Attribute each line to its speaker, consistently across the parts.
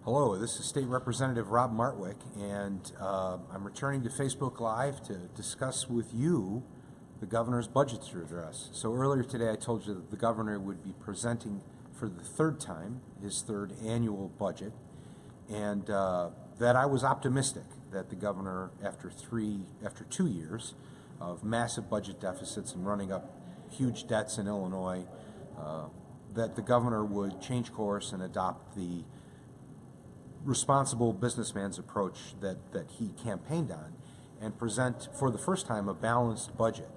Speaker 1: Hello, this is State Representative Rob Martwick, and I'm returning to Facebook Live to discuss with you the governor's budget address. So earlier today I told you that the governor would be presenting for the third time his third annual budget, and that I was optimistic that the governor, after 2 years of massive budget deficits and running up huge debts in Illinois, that the governor would change course and adopt the responsible businessman's approach that he campaigned on and present for the first time a balanced budget.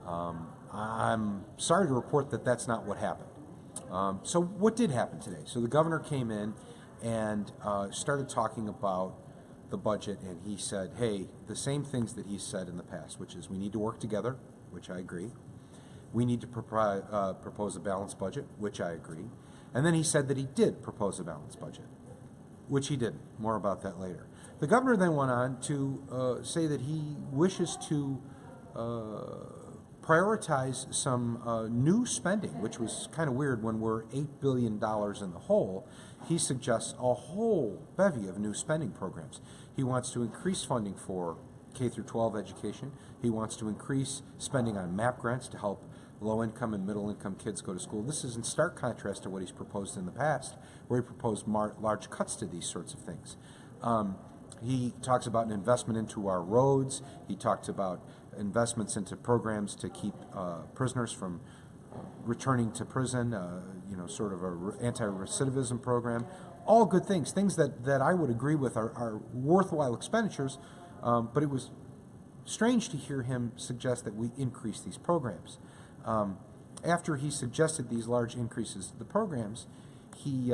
Speaker 1: I'm sorry to report that that's not what happened. So what did happen today? So the governor came in and started talking about the budget, and he said, hey, the same things that he said in the past, which is we need to work together, which I agree. We need to propose a balanced budget, which I agree. And then he said that he did propose a balanced budget, which he didn't. More about that later. The governor then went on to say that he wishes to prioritize some new spending, which was kind of weird when we're $8 billion in the hole. He suggests a whole bevy of new spending programs. He wants to increase funding for K through 12 education. He wants to increase spending on MAP grants to help low-income and middle-income kids go to school. This is in stark contrast to what he's proposed in the past, where he proposed large cuts to these sorts of things. He talks about an investment into our roads. He talked about investments into programs to keep prisoners from returning to prison, sort of an anti-recidivism program. All good things, things that I would agree with are worthwhile expenditures, but it was strange to hear him suggest that we increase these programs. After he suggested these large increases to the programs, he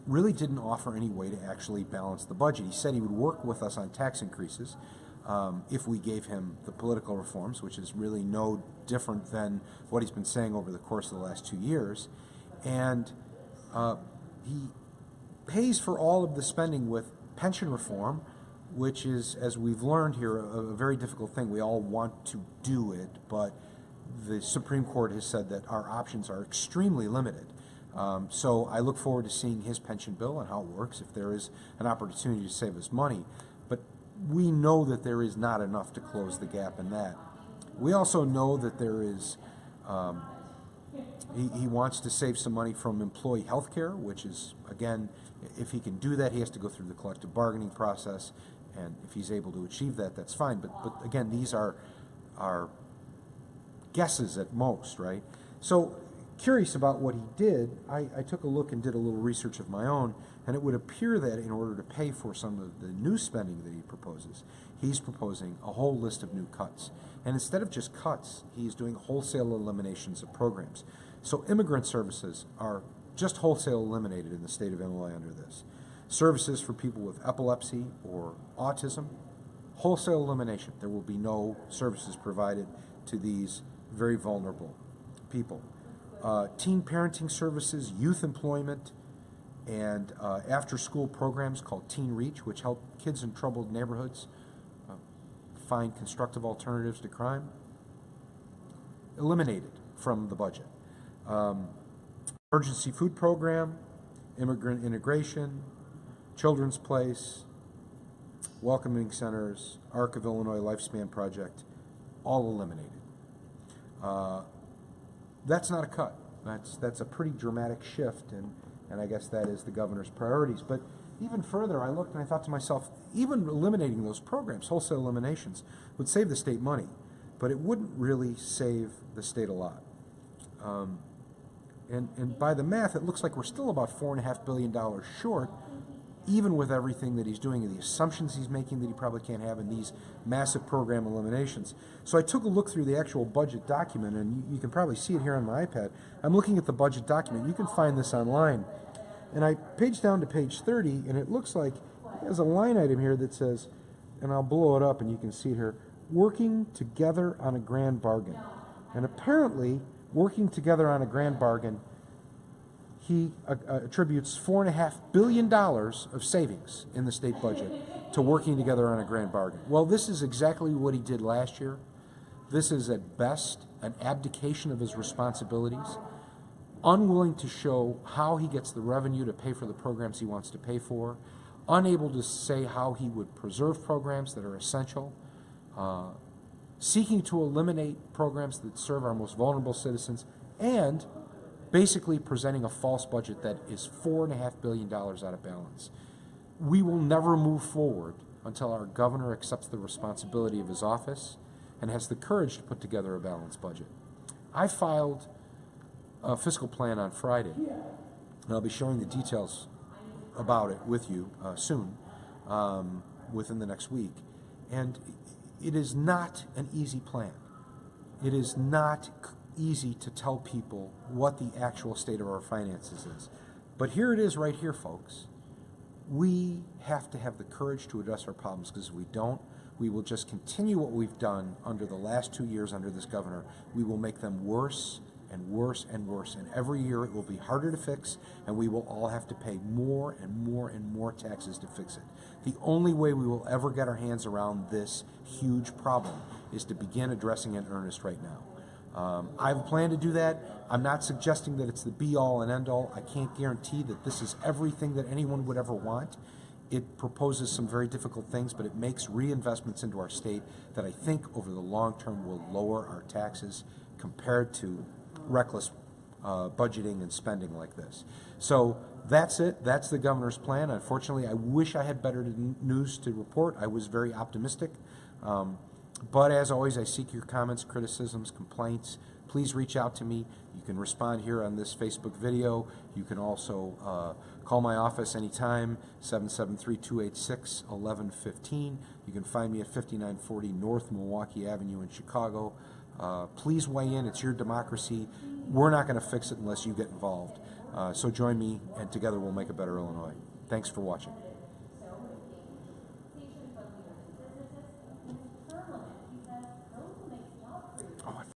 Speaker 1: really didn't offer any way to actually balance the budget. He said he would work with us on tax increases if we gave him the political reforms, which is really no different than what he's been saying over the course of the last 2 years. And he pays for all of the spending with pension reform, which is, as we've learned here, a very difficult thing. We all want to do it, but the Supreme Court has said that our options are extremely limited. So I look forward to seeing his pension bill and how it works, if there is an opportunity to save us money. But we know that there is not enough to close the gap in that. We also know that there is, he wants to save some money from employee health care, which is, again, if he can do that, he has to go through the collective bargaining process. And if he's able to achieve that, that's fine. But again, these are guesses at most, right? So curious about what he did, I took a look and did a little research of my own, and it would appear that in order to pay for some of the new spending that he proposes, he's proposing a whole list of new cuts. And instead of just cuts, he's doing wholesale eliminations of programs. So immigrant services are just wholesale eliminated in the state of Illinois under this. Services for people with epilepsy or autism, wholesale elimination. There will be no services provided to these very vulnerable people. Teen parenting services, youth employment, and after-school programs called Teen Reach, which help kids in troubled neighborhoods find constructive alternatives to crime, eliminated from the budget. Emergency food program, immigrant integration, Children's Place, welcoming centers, Arc of Illinois Lifespan Project, all eliminated. That's not a cut. That's a pretty dramatic shift, and I guess that is the governor's priorities. But even further, I looked and I thought to myself, even eliminating those programs, wholesale eliminations, would save the state money, but it wouldn't really save the state a lot. And by the math, it looks like we're still about $4.5 billion short, even with everything that he's doing and the assumptions he's making that he probably can't have in these massive program eliminations. So I took a look through the actual budget document, and you can probably see it here on my iPad. I'm looking at the budget document. You can find this online. And I paged down to page 30, and it looks like there's a line item here that says, and I'll blow it up and you can see it here, working together on a grand bargain. And apparently, working together on a grand bargain, he attributes $4.5 billion of savings in the state budget to working together on a grand bargain. Well, this is exactly what he did last year. This is at best an abdication of his responsibilities. unwilling to show how he gets the revenue to pay for the programs he wants to pay for, unable to say how he would preserve programs that are essential, seeking to eliminate programs that serve our most vulnerable citizens, and basically presenting a false budget that is $4.5 billion out of balance. We will never move forward until our governor accepts the responsibility of his office and has the courage to put together a balanced budget. I filed a fiscal plan on Friday, and I'll be sharing the details about it with you soon, within the next week. And it is not an easy plan. It is not easy to tell people what the actual state of our finances is. But here it is right here, folks. We have to have the courage to address our problems, because if we don't, we will just continue what we've done under the last 2 years under this governor. We will make them worse and worse and worse, and every year it will be harder to fix, and we will all have to pay more and more and more taxes to fix it. The only way we will ever get our hands around this huge problem is to begin addressing it in earnest right now. I have a plan to do that. I'm not suggesting that it's the be-all and end-all. I can't guarantee that this is everything that anyone would ever want. It proposes some very difficult things, but it makes reinvestments into our state that I think over the long term will lower our taxes compared to reckless budgeting and spending like this. So that's it. That's the governor's plan. Unfortunately, I wish I had better news to report. I was very optimistic. But as always, I seek your comments, criticisms, complaints. Please reach out to me. You can respond here on this Facebook video. You can also call my office anytime, 773-286-1115. You can find me at 5940 North Milwaukee Avenue in Chicago. Please weigh in. It's your democracy. We're not going to fix it unless you get involved. So join me, and together we'll make a better Illinois. Thanks for watching.